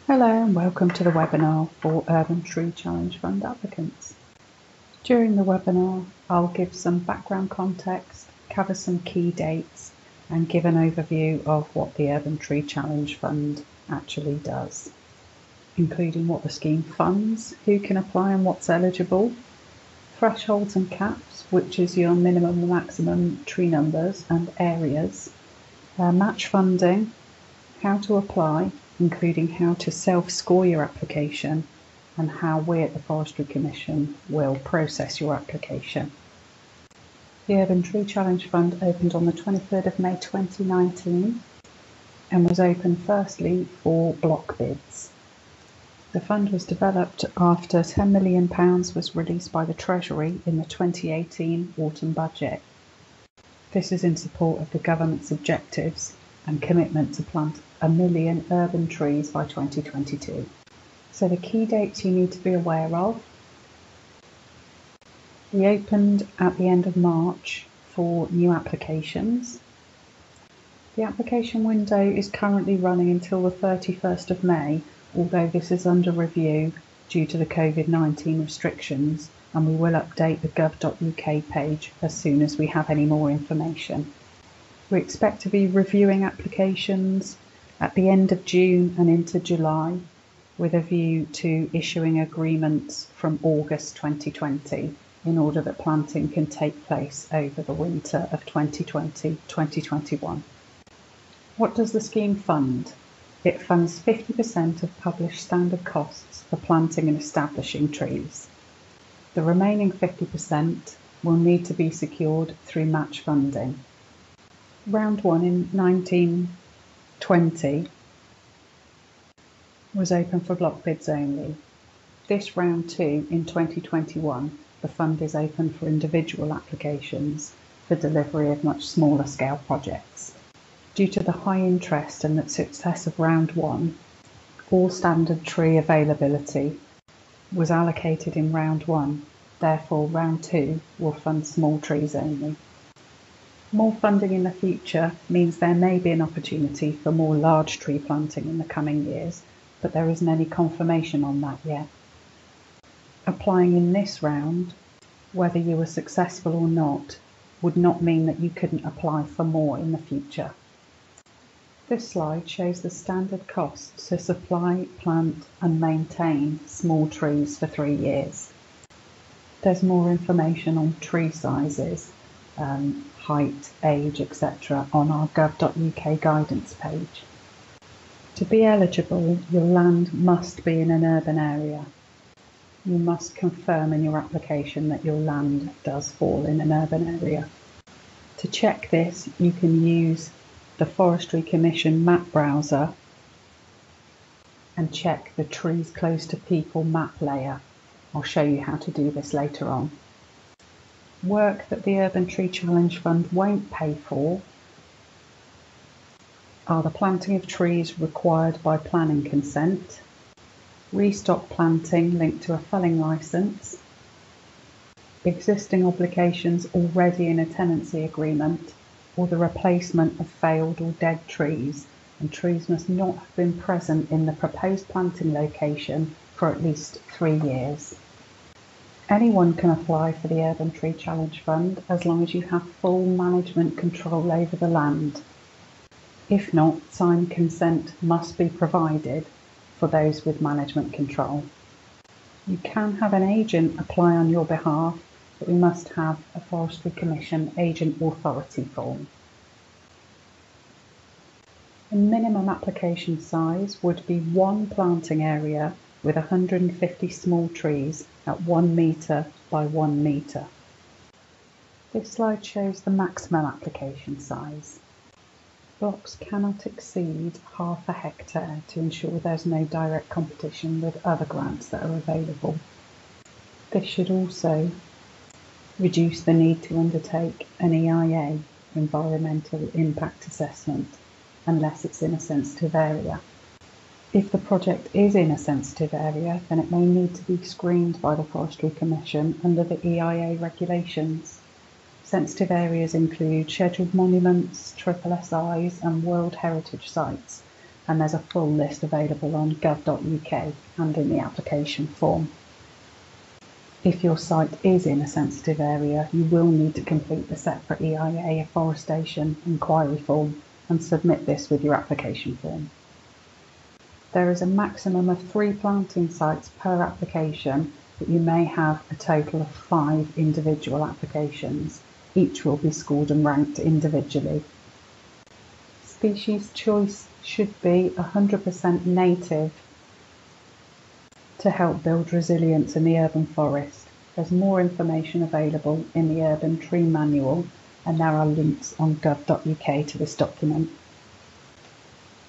Hello and welcome to the webinar for Urban Tree Challenge Fund applicants. During the webinar, I'll give some background context, cover some key dates and give an overview of what the Urban Tree Challenge Fund actually does, including what the scheme funds, who can apply and what's eligible, thresholds and caps, which is your minimum and maximum tree numbers and areas, match funding, how to apply, including how to self-score your application and how we at the Forestry Commission will process your application. The Urban Tree Challenge Fund opened on the 23rd of May 2019 and was open firstly for block bids. The fund was developed after £10 million was released by the Treasury in the 2018 autumn budget. This is in support of the government's objectives and commitment to plant 1 million urban trees by 2022. So the key dates you need to be aware of. We opened at the end of March for new applications. The application window is currently running until the 31st of May, although this is under review due to the COVID-19 restrictions, and we will update the gov.uk page as soon as we have any more information. We expect to be reviewing applications at the end of June and into July, with a view to issuing agreements from August 2020 in order that planting can take place over the winter of 2020-2021. What does the scheme fund? It funds 50% of published standard costs for planting and establishing trees. The remaining 50% will need to be secured through match funding. Round 1 in 1920 was open for block bids only. This round 2 in 2021, the fund is open for individual applications for delivery of much smaller scale projects. Due to the high interest and the success of round 1, all standard tree availability was allocated in round 1, therefore round 2 will fund small trees only. More funding in the future means there may be an opportunity for more large tree planting in the coming years, but there isn't any confirmation on that yet. Applying in this round, whether you were successful or not, would not mean that you couldn't apply for more in the future. This slide shows the standard costs to supply, plant and maintain small trees for 3 years. There's more information on tree sizes, height, age, etc. on our gov.uk guidance page. To be eligible, your land must be in an urban area. You must confirm in your application that your land does fall in an urban area. To check this, you can use the Forestry Commission map browser and check the trees close to people map layer. I'll show you how to do this later on. Work that the Urban Tree Challenge Fund won't pay for are the planting of trees required by planning consent, restock planting linked to a felling licence, existing obligations already in a tenancy agreement, or the replacement of failed or dead trees, and trees must not have been present in the proposed planting location for at least 3 years. Anyone can apply for the Urban Tree Challenge Fund as long as you have full management control over the land. If not, signed consent must be provided for those with management control. You can have an agent apply on your behalf, but we must have a Forestry Commission Agent Authority form. The minimum application size would be 1 planting area with 150 small trees at 1 metre by 1 metre. This slide shows the maximum application size. Blocks cannot exceed ½ hectare to ensure there's no direct competition with other grants that are available. This should also reduce the need to undertake an EIA, Environmental Impact Assessment, unless it's in a sensitive area. If the project is in a sensitive area, then it may need to be screened by the Forestry Commission under the EIA regulations. Sensitive areas include scheduled monuments, SSSIs and World Heritage Sites, and there's a full list available on gov.uk and in the application form. If your site is in a sensitive area, you will need to complete the separate EIA afforestation inquiry form and submit this with your application form. There is a maximum of 3 planting sites per application, but you may have a total of 5 individual applications. Each will be scored and ranked individually. Species choice should be 100% native to help build resilience in the urban forest. There's more information available in the Urban Tree Manual, and there are links on gov.uk to this document.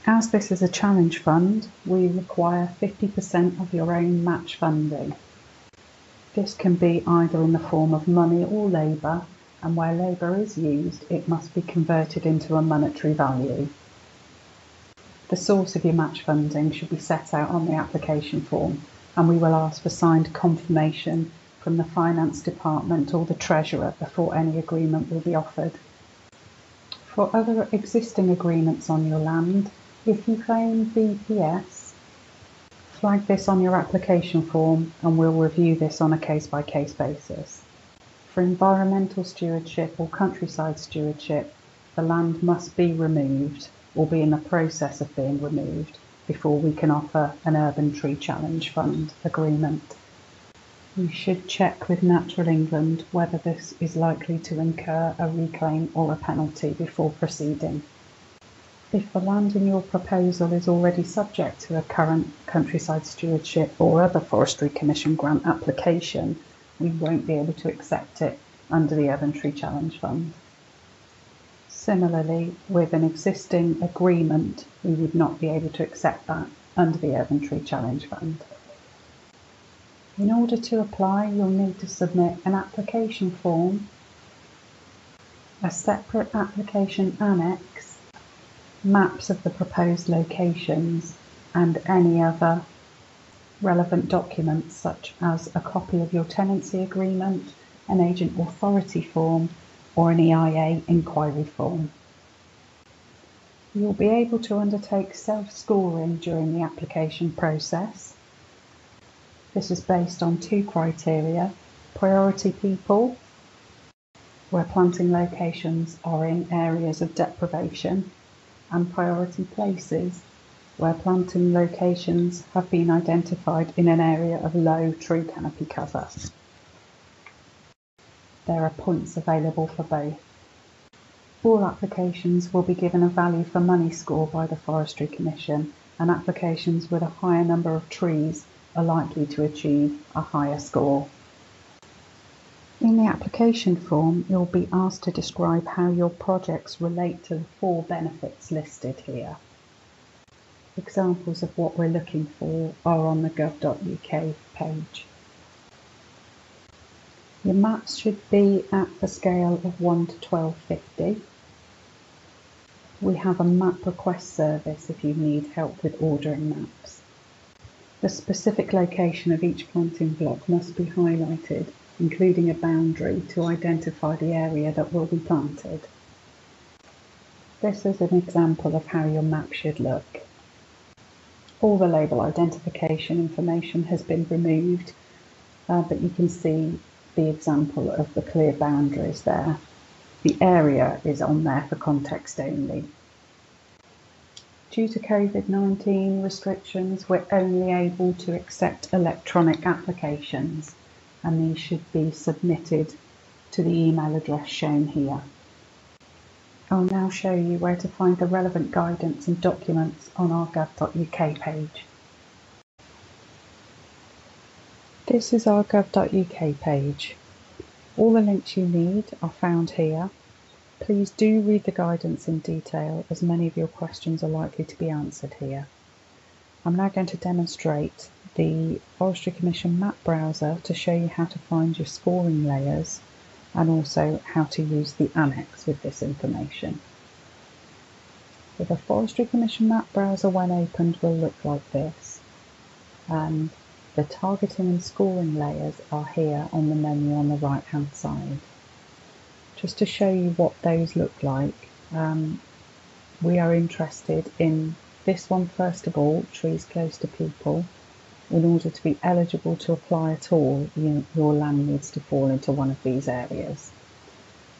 As this is a challenge fund, we require 50% of your own match funding. This can be either in the form of money or labour, and where labour is used, it must be converted into a monetary value. The source of your match funding should be set out on the application form, and we will ask for signed confirmation from the Finance Department or the Treasurer before any agreement will be offered. For other existing agreements on your land, if you claim BPS, flag this on your application form and we'll review this on a case-by-case basis. For environmental stewardship or countryside stewardship, the land must be removed or be in the process of being removed before we can offer an Urban Tree Challenge Fund agreement. You should check with Natural England whether this is likely to incur a reclaim or a penalty before proceeding. If the land in your proposal is already subject to a current countryside stewardship or other Forestry Commission grant application, we won't be able to accept it under the Urban Tree Challenge Fund. Similarly, with an existing agreement, we would not be able to accept that under the Urban Tree Challenge Fund. In order to apply, you'll need to submit an application form, a separate application annex, maps of the proposed locations, and any other relevant documents such as a copy of your tenancy agreement, an agent authority form, or an EIA inquiry form. You'll be able to undertake self-scoring during the application process. This is based on 2 criteria: priority people, where planting locations are in areas of deprivation, and priority places, where planting locations have been identified in an area of low tree canopy cover. There are points available for both. All applications will be given a value for money score by the Forestry Commission, and applications with a higher number of trees are likely to achieve a higher score. In the application form, you'll be asked to describe how your projects relate to the 4 benefits listed here. Examples of what we're looking for are on the gov.uk page. Your maps should be at the scale of 1 to 1250. We have a map request service if you need help with ordering maps. The specific location of each planting block must be highlighted, including a boundary to identify the area that will be planted. This is an example of how your map should look. All the label identification information has been removed, but you can see the example of the clear boundaries there. The area is on there for context only. Due to COVID-19 restrictions, we're only able to accept electronic applications, and these should be submitted to the email address shown here. I'll now show you where to find the relevant guidance and documents on our gov.uk page. This is our gov.uk page. All the links you need are found here. Please do read the guidance in detail, as many of your questions are likely to be answered here. I'm now going to demonstrate the Forestry Commission map browser to show you how to find your scoring layers and also how to use the annex with this information. So the Forestry Commission map browser when opened will look like this, and the targeting and scoring layers are here on the menu on the right hand side. Just to show you what those look like, we are interested in this one first of all, trees close to people. In order to be eligible to apply at all, your land needs to fall into one of these areas.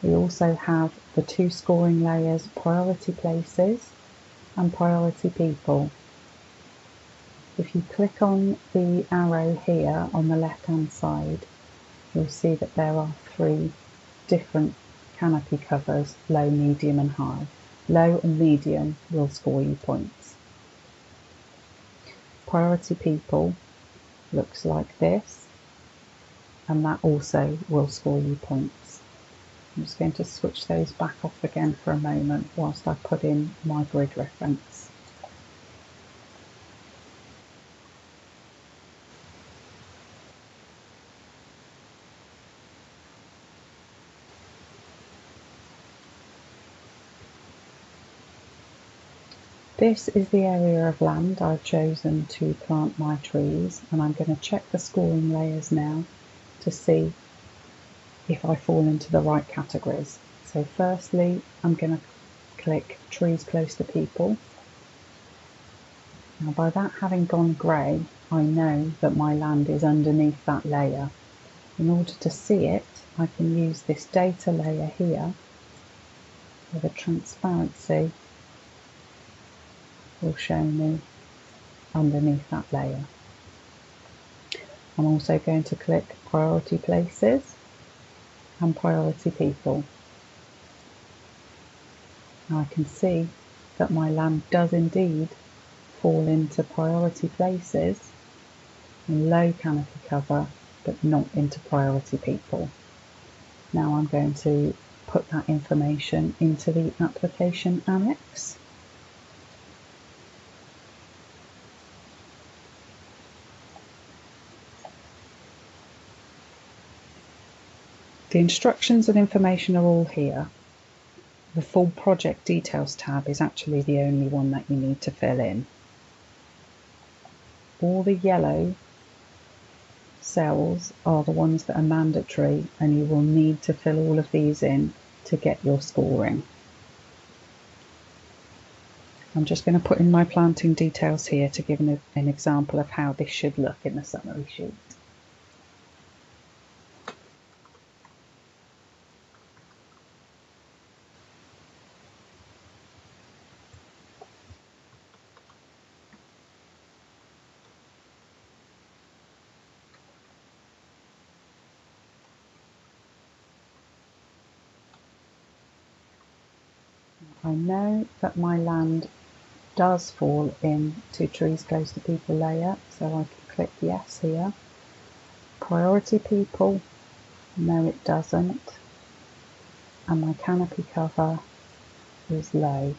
We also have the two scoring layers, priority places and priority people. If you click on the arrow here on the left hand side, you'll see that there are three different canopy covers, low, medium and high. Low and medium will score you points. Priority people looks like this, and that also will score you points. I'm just going to switch those back off again for a moment whilst I put in my grid reference. This is the area of land I've chosen to plant my trees, and I'm going to check the scoring layers now to see if I fall into the right categories. So firstly, I'm going to click trees close to people. Now by that having gone grey, I know that my land is underneath that layer. In order to see it, I can use this data layer here, where the transparency will show me underneath that layer. I'm also going to click priority places and priority people. Now I can see that my land does indeed fall into priority places and low canopy cover, but not into priority people. Now I'm going to put that information into the application annex. The instructions and information are all here. The full project details tab is actually the only one that you need to fill in. All the yellow cells are the ones that are mandatory, and you will need to fill all of these in to get your scoring. I'm just going to put in my planting details here to give an example of how this should look in the summary sheet. I know that my land does fall into trees close to people layer, so I can click yes here. Priority people, no it doesn't, and my canopy cover is low.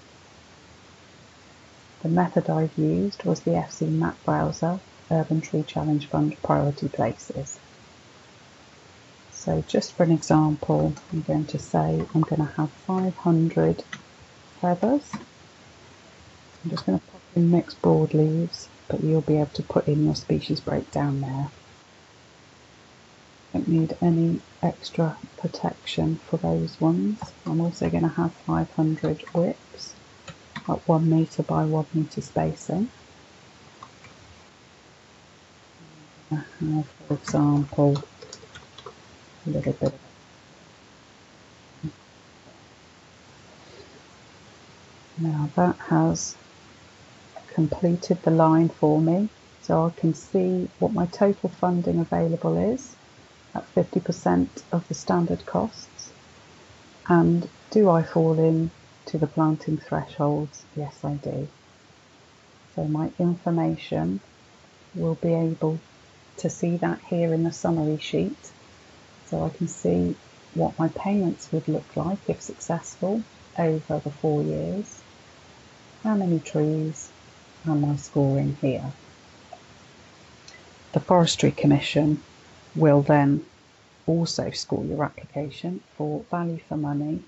The method I've used was the FC Map Browser, Urban Tree Challenge Fund Priority Places. So just for an example, I'm going to say I'm going to have 500 feathers. I'm just going to put in mixed broadleaves, but you'll be able to put in your species breakdown there. Don't need any extra protection for those ones. I'm also going to have 500 whips at 1 metre by 1 metre spacing. I have, for example, a little bit. Now that has completed the line for me, so I can see what my total funding available is at 50% of the standard costs, and do I fall in to the planting thresholds? Yes, I do. So my information will be able to see that here in the summary sheet, so I can see what my payments would look like if successful over the 4 years, how many trees, and my scoring here. The Forestry Commission will then also score your application for value for money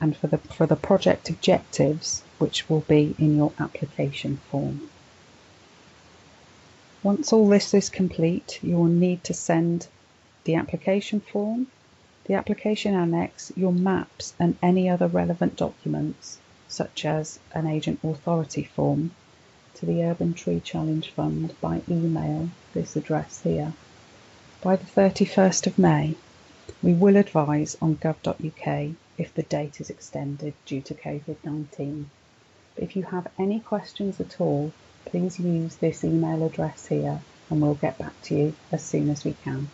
and for the project objectives, which will be in your application form. Once all this is complete, you will need to send the application form, the application annex, your maps and any other relevant documents, such as an agent authority form, to the Urban Tree Challenge Fund by email, this address here, by the 31st of May, we will advise on gov.uk if the date is extended due to COVID-19. But if you have any questions at all, please use this email address here and we'll get back to you as soon as we can.